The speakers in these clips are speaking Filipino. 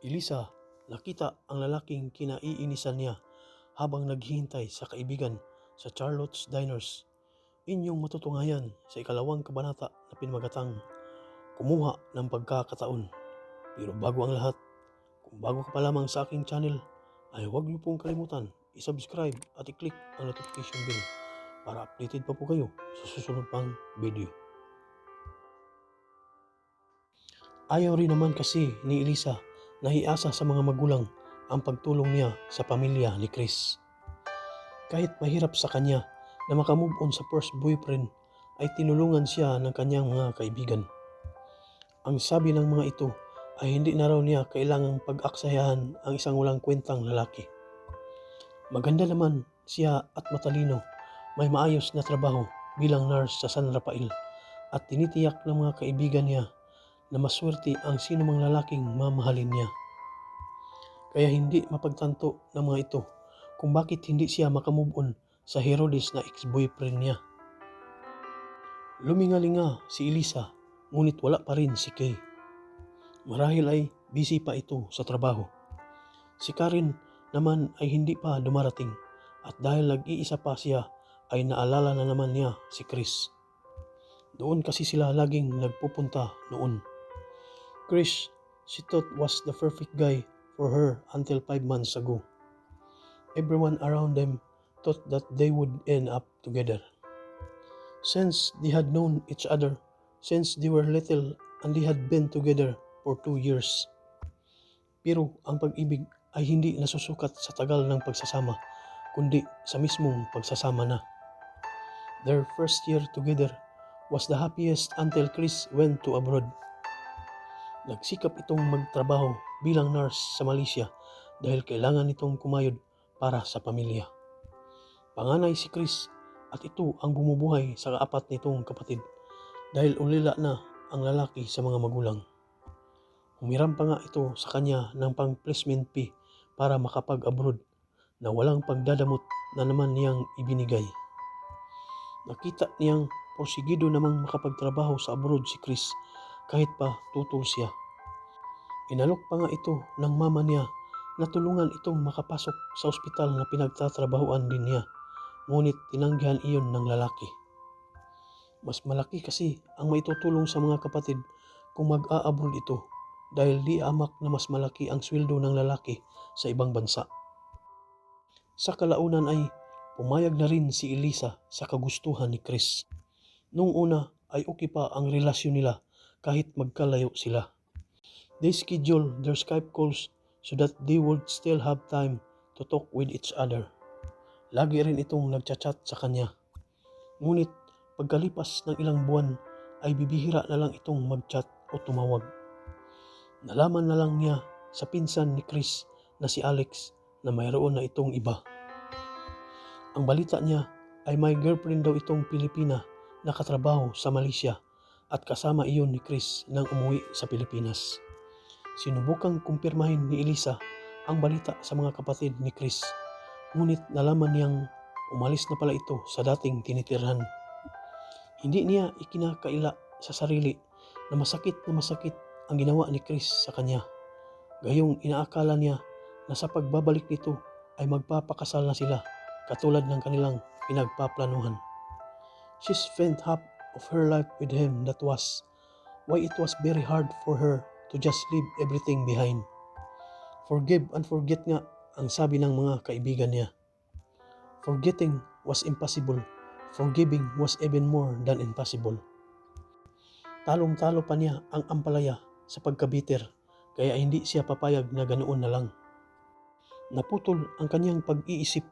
Elisa, nakita ang lalaking kinaiinisan niya habang naghihintay sa kaibigan sa Charlotte's Diners. Inyong matutungayan sa ikalawang kabanata na pinamagatang Kumuha ng Pagkakataon. Pero bago ang lahat, kung bago ka pa lamang sa aking channel, ay huwag niyo pong kalimutan i-subscribe at i-click ang notification bell para updated pa po kayo sa susunod pang video. Ayaw rin naman kasi ni Elisa na iasa sa mga magulang ang pagtulong niya sa pamilya ni Chris. Kahit mahirap sa kanya na makamove on sa first boyfriend, ay tinulungan siya ng kanyang mga kaibigan. Ang sabi ng mga ito ay hindi na raw niya kailangang pag-aksayahan ang isang walang kwentang lalaki. Maganda naman siya at matalino, may maayos na trabaho bilang nurse sa San Rafael at tinitiyak ng mga kaibigan niya na maswerte ang sinumang lalaking mamahalin niya. Kaya hindi mapagtanto ng mga ito kung bakit hindi siya makamove on sa Herodes na ex-boyfriend niya. Lumingalinga si Elisa, ngunit wala pa rin si Kay. Marahil ay busy pa ito sa trabaho. Si Karen naman ay hindi pa dumarating at dahil nag-iisa pa siya ay naalala na naman niya si Chris. Doon kasi sila laging nagpupunta noon. Chris, she thought was the perfect guy for her until 5 months ago. Everyone around them thought that they would end up together. Since they had known each other since they were little and they had been together for 2 years. Pero ang pag-ibig ay hindi nasusukat sa tagal ng pagsasama, kundi sa mismong pagsasama na. Their first year together was the happiest until Chris went to abroad. Nagsikap itong magtrabaho bilang nurse sa Malaysia dahil kailangan itong kumayod para sa pamilya. Panganay si Chris at ito ang bumubuhay sa kaapat nitong kapatid dahil ulila na ang lalaki sa mga magulang. Humiram pa nga ito sa kanya ng pang-placement fee para makapag-abroad na walang pagdadamot na naman niyang ibinigay. Nakita niyang porsigido namang makapagtrabaho sa abroad si Chris kahit pa tutol siya. Inalok pa nga ito ng mama niya na tulungan itong makapasok sa ospital na pinagtatrabahuan din niya, ngunit tinanggihan iyon ng lalaki. Mas malaki kasi ang maitutulong sa mga kapatid kung mag-a-abroad ito dahil di amak na mas malaki ang sweldo ng lalaki sa ibang bansa. Sa kalaunan ay pumayag na rin si Elisa sa kagustuhan ni Chris. Nung una ay okay pa ang relasyon nila kahit magkalayo sila. They scheduled their Skype calls so that they would still have time to talk with each other. Lagi rin itong nagchat-chat sa kanya. Ngunit pagkalipas ng ilang buwan ay bibihira na lang itong mag-chat o tumawag. Nalaman na lang niya sa pinsan ni Chris na si Alex na mayroon na itong iba. Ang balita niya ay may girlfriend daw itong Pilipina na katrabaho sa Malaysia at kasama iyon ni Chris nang umuwi sa Pilipinas. Sinubukang kumpirmahin ni Elisa ang balita sa mga kapatid ni Chris, ngunit nalaman niyang umalis na pala ito sa dating tinitirhan. Hindi niya ikinakaila sa sarili na masakit ang ginawa ni Chris sa kanya. Gayong inaakala niya na sa pagbabalik nito ay magpapakasal na sila katulad ng kanilang pinagpaplanuhan. She spent half of her life with him, that was why it was very hard for her to just leave everything behind. Forgive and forget nga ang sabi ng mga kaibigan niya. Forgetting was impossible. Forgiving was even more than impossible. Talong-talo pa niya ang ampalaya sa pagkabiter, kaya hindi siya papayag na ganoon na lang. Naputol ang kanyang pag-iisip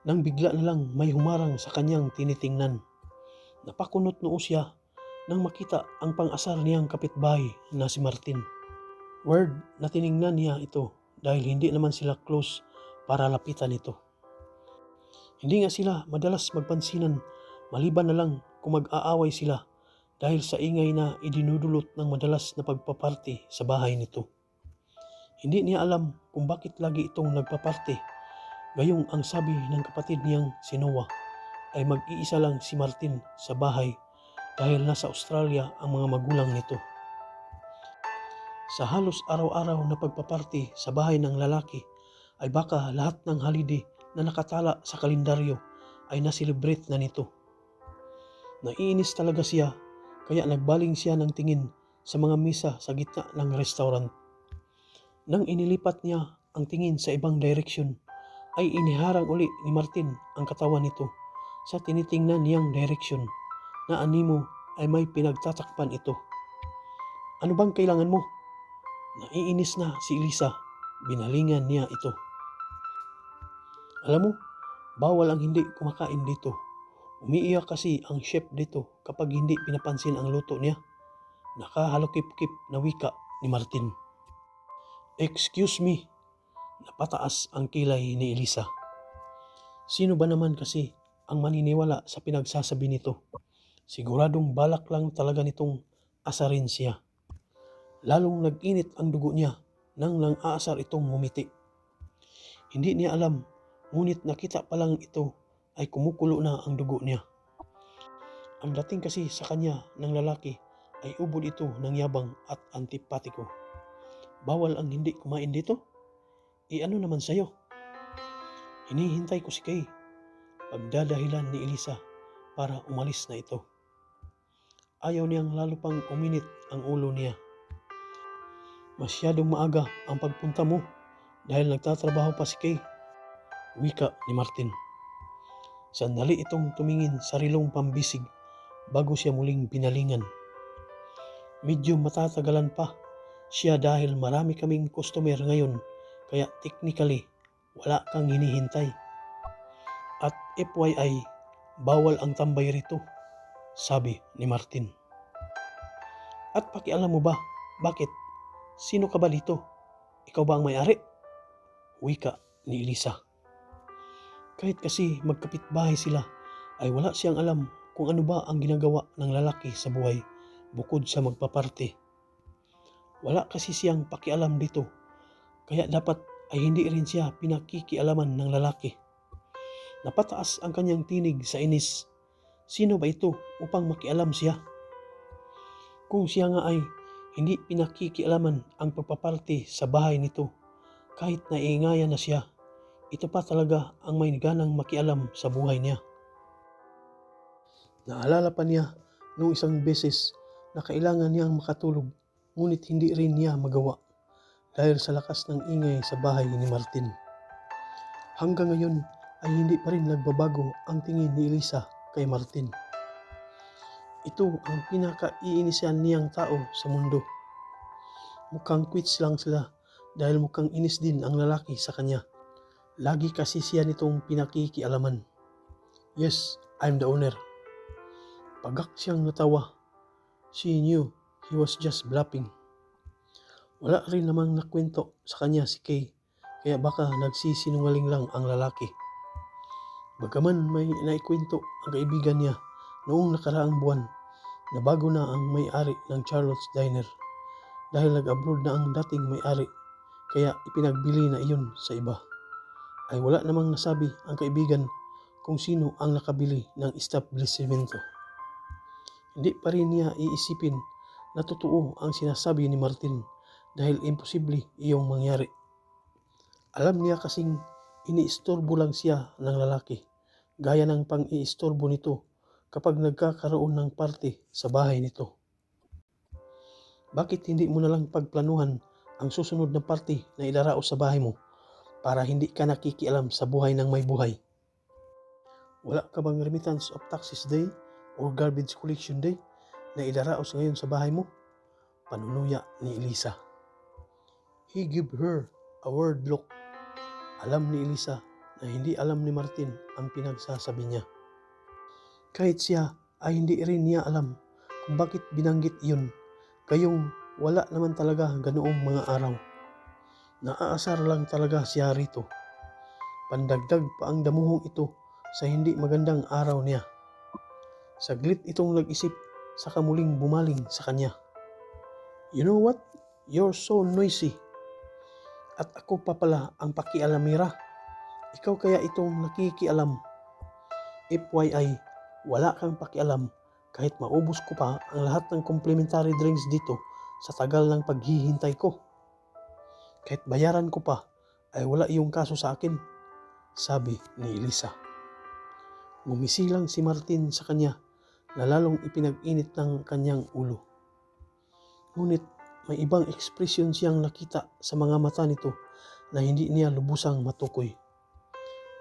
nang bigla na lang may humarang sa kanyang tinitingnan. Napakunot noo siya nang makita ang pang-asar niyang kapitbahay na si Martin. Word na tiningnan niya ito dahil hindi naman sila close para lapitan ito. Hindi nga sila madalas magpansinan maliban na lang kung mag-aaway sila dahil sa ingay na idinudulot ng madalas na pagpaparte sa bahay nito. Hindi niya alam kung bakit lagi itong nagpaparte. Gayong ang sabi ng kapatid niyang si Noah ay mag-iisa lang si Martin sa bahay dahil nasa Australia ang mga magulang nito. Sa halos araw-araw na pagpaparty sa bahay ng lalaki ay baka lahat ng holiday na nakatala sa kalendaryo ay naselebrate na nito. Naiinis talaga siya kaya nagbaling siya ng tingin sa mga mesa sa gitna ng restaurant. Nang inilipat niya ang tingin sa ibang direksyon ay iniharang uli ni Martin ang katawan nito sa tinitingnan niyang direksyon na animo ay may pinagtatakpan ito. Ano bang kailangan mo? Naiinis na si Elisa. Binalingan niya ito. Alam mo, bawal ang hindi kumakain dito. Umiiyak kasi ang chef dito kapag hindi pinapansin ang luto niya. Nakahalukip-kip na wika ni Martin. Excuse me. Napataas ang kilay ni Elisa. Sino ba naman kasi ang maniniwala sa pinagsasabi nito? Siguradong balak lang talaga nitong asarin siya. Lalong nag-init ang dugo niya nang lang aasar itong ngumiti. Hindi niya alam, ngunit nakita pa lang ito ay kumukulo na ang dugo niya. Ang dating kasi sa kanya ng lalaki ay ubod ito ng yabang at antipatiko. Bawal ang hindi kumain dito? Ano naman sa'yo? Hinihintay ko si Kay. Pagdadahilan ni Elisa para umalis na ito. Ayaw niyang lalo pang uminit ang ulo niya. Masyadong maaga ang pagpunta mo dahil nagtatrabaho pa si Kay. Wika ni Martin. Sandali itong tumingin sa rilong pambisig bago siya muling binalingan. Medyo matatagalan pa siya dahil marami kaming customer ngayon kaya technically wala kang hinihintay. At FYI, bawal ang tambay rito, sabi ni Martin. At pakialam mo ba, bakit? Sino ka ba dito? Ikaw ba ang may-ari? Wika ni Elisa. Kahit kasi magkapitbahay sila, ay wala siyang alam kung ano ba ang ginagawa ng lalaki sa buhay bukod sa magpaparte. Wala kasi siyang pakialam dito, kaya dapat ay hindi rin siya pinakikialaman ng lalaki. Napataas ang kanyang tinig sa inis. Sino ba ito upang makialam siya? Kung siya nga ay hindi pinakikialaman ang pagpaparte sa bahay nito, kahit naiingayan na siya, ito pa talaga ang may ganang makialam sa buhay niya. Naalala pa niya noong isang beses na kailangan niyang makatulog, ngunit hindi rin niya magawa dahil sa lakas ng ingay sa bahay ni Martin. Hanggang ngayon ay hindi pa rin nagbabago ang tingin ni Elisa kay Martin. Ito ang pinaka-iinisan niyang tao sa mundo. Mukhang quits lang sila dahil mukhang inis din ang lalaki sa kanya. Lagi kasi siya nitong pinakikialaman. Yes, I'm the owner. Pagak siyang natawa. She knew he was just bluffing. Wala rin namang nakwento sa kanya si Kay, kaya baka nagsisinungaling lang ang lalaki. Bagaman may naikwento ang kaibigan niya noong nakaraang buwan na bago na ang may-ari ng Charlotte's Diner dahil nag-abroad na ang dating may-ari kaya ipinagbili na iyon sa iba. Ay wala namang nasabi ang kaibigan kung sino ang nakabili ng establishmento. Hindi pa rin niya iisipin na totoo ang sinasabi ni Martin dahil imposible iyong mangyari. Alam niya kasing iniistorbo lang siya ng lalaki, gaya ng pang-iistorbo nito kapag nagkakaroon ng party sa bahay nito. Bakit hindi mo na lang pagplanuhan ang susunod na party na ilaraos sa bahay mo para hindi ka nakikialam sa buhay ng may buhay? Wala ka bang remittance of taxes day or garbage collection day na ilaraos ngayon sa bahay mo? Panunuya ni Elisa. He gave her a weird look. Alam ni Elisa na hindi alam ni Martin ang pinagsasabi niya. Kahit siya ay hindi rin niya alam kung bakit binanggit iyon, gayong wala naman talaga ganoong mga araw. Naaasar lang talaga siya rito. Pandagdag pa ang damuhong ito sa hindi magandang araw niya. Saglit itong nag-isip saka muling bumaling sa kanya. You know what? You're so noisy. At ako pa pala ang pakialamira. Ikaw kaya itong nakikialam. FYI, wala kang pakialam kahit maubos ko pa ang lahat ng complimentary drinks dito sa tagal ng paghihintay ko. Kahit bayaran ko pa, ay wala iyong kaso sa akin, sabi ni Elisa. Gumisilang si Martin sa kanya na lalong ipinag-init ng kanyang ulo. Ngunit may ibang ekspresyon siyang nakita sa mga mata nito na hindi niya lubusang matukoy.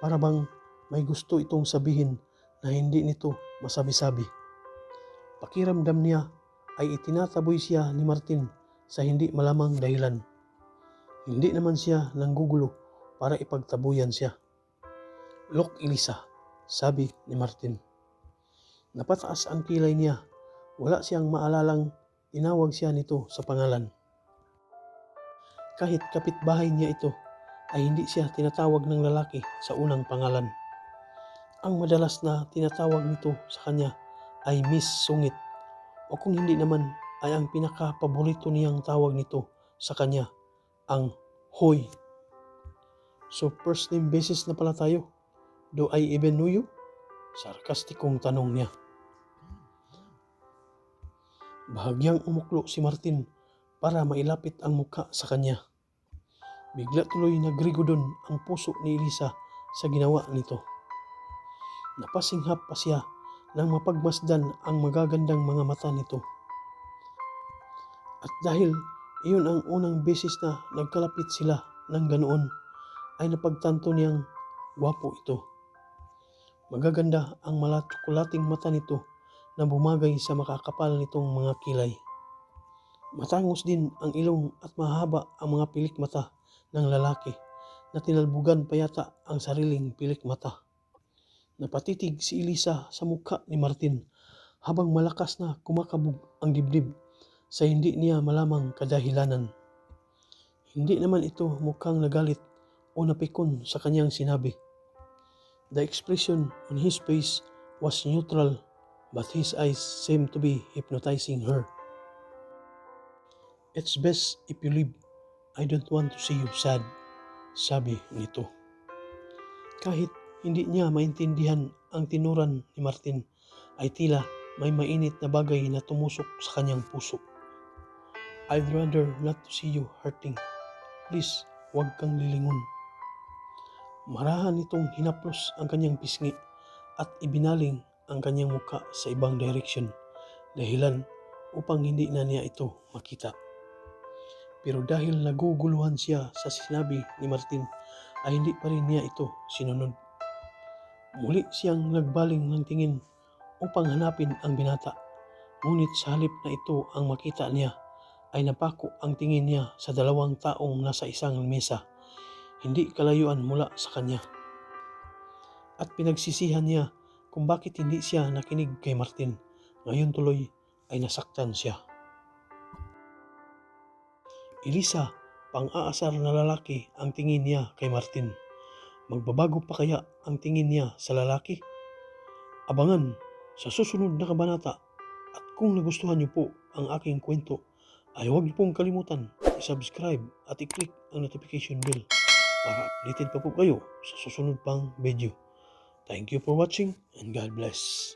Para bang may gusto itong sabihin na hindi nito masabi-sabi. Pakiramdam niya ay itinataboy siya ni Martin sa hindi malamang dahilan. Hindi naman siya nanggugulo para ipagtabuyan siya. Look, Elisa, sabi ni Martin. Napataas ang kilay niya. Wala siyang maalalang tinawag siya nito sa pangalan. Kahit kapitbahay niya ito, ay hindi siya tinatawag ng lalaki sa unang pangalan. Ang madalas na tinatawag nito sa kanya ay Miss Sungit, o kung hindi naman ay ang pinaka-paborito niyang tawag nito sa kanya, ang Hoy. So first name basis na pala tayo. Do I even know you? Sarkastikong tanong niya. Bahagyang umuklo si Martin para mailapit ang mukha sa kanya. Bigla tuloy nagrigodon ang puso ni Elisa sa ginawa nito. Napasinghap pa siya nang mapagmasdan ang magagandang mga mata nito. At dahil iyon ang unang beses na nagkalapit sila ng ganoon, ay napagtanto niyang gwapo ito. Magaganda ang malatsukulating mata nito na bumagay sa makakapal nitong mga kilay. Matangos din ang ilong at mahaba ang mga pilik mata ng lalaki na tinalbugan pa yata ang sariling pilik mata. Napatitig si Elisa sa mukha ni Martin habang malakas na kumakabog ang dibdib sa hindi niya malamang kadahilanan. Hindi naman ito mukhang nagalit o napikon sa kanyang sinabi. The expression on his face was neutral, but his eyes seemed to be hypnotizing her. It's best if you leave. I don't want to see you sad, sabi nito. Kahit hindi niya maintindihan ang tinuran ni Martin, ay tila may mainit na bagay na tumusok sa kanyang puso. I'd rather not to see you hurting. Please, huwag kang lilingon. Marahan nitong hinaplos ang kanyang pisngi at ibinaling ang kanyang mukha sa ibang direksyon, dahilan upang hindi na niya ito makita. Pero dahil naguguluhan siya sa sinabi ni Martin, ay hindi pa rin niya ito sinunod. Muli siyang nagbaling ng tingin upang hanapin ang binata, ngunit sa halip na ito ang makita niya, ay napako ang tingin niya sa dalawang taong nasa isang mesa, hindi kalayuan mula sa kanya. At pinagsisihan niya kung bakit hindi siya nakinig kay Martin. Ngayon tuloy ay nasaktan siya. Elisa, pang-aasar na lalaki ang tingin niya kay Martin. Magbabago pa kaya ang tingin niya sa lalaki? Abangan sa susunod na kabanata. At kung nagustuhan niyo po ang aking kwento, ay huwag niyo pong kalimutan i-subscribe at i-click ang notification bell para updated pa po kayo sa susunod pang video. Thank you for watching and God bless.